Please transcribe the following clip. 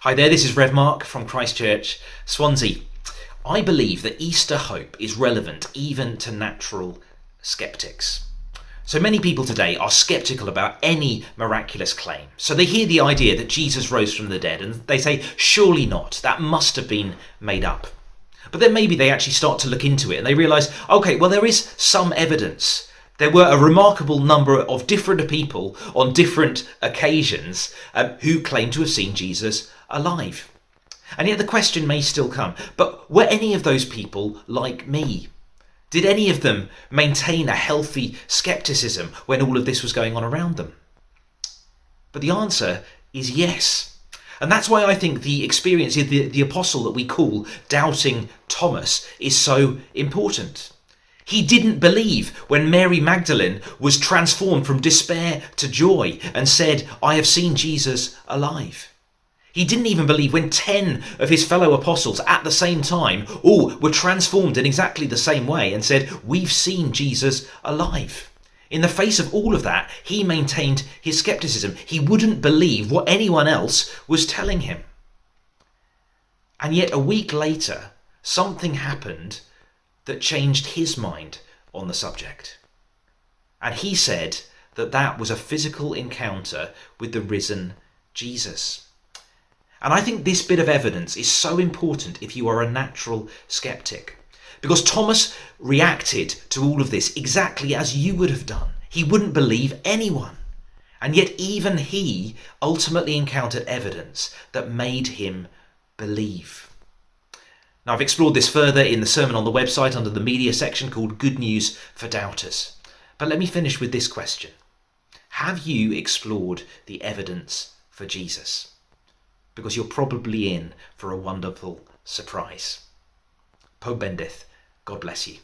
Hi there, this is Rev Mark from Christchurch, Swansea. I believe that Easter hope is relevant even to natural sceptics. So many people today are sceptical about any miraculous claim. So they hear the idea that Jesus rose from the dead and they say, surely not, that must have been made up. But then maybe they actually start to look into it and they realise, okay, well there is some evidence. There were a remarkable number of different people on different occasions who claim to have seen Jesus alive. And yet the question may still come, but were any of those people like me? Did any of them maintain a healthy skepticism when all of this was going on around them? But the answer is yes. And that's why I think the experience of the apostle that we call doubting Thomas is so important. He didn't believe when Mary Magdalene was transformed from despair to joy and said, I have seen Jesus alive. He didn't even believe when 10 of his fellow apostles at the same time all were transformed in exactly the same way and said, we've seen Jesus alive. In the face of all of that, he maintained his skepticism. He wouldn't believe what anyone else was telling him. And yet a week later, something happened that changed his mind on the subject. And he said that that was a physical encounter with the risen Jesus. And I think this bit of evidence is so important if you are a natural skeptic. Because Thomas reacted to all of this exactly as you would have done. He wouldn't believe anyone. And yet even he ultimately encountered evidence that made him believe. Now, I've explored this further in the sermon on the website under the media section called Good News for Doubters. But let me finish with this question. Have you explored the evidence for Jesus? Because you're probably in for a wonderful surprise. Pope Bendith, God bless you.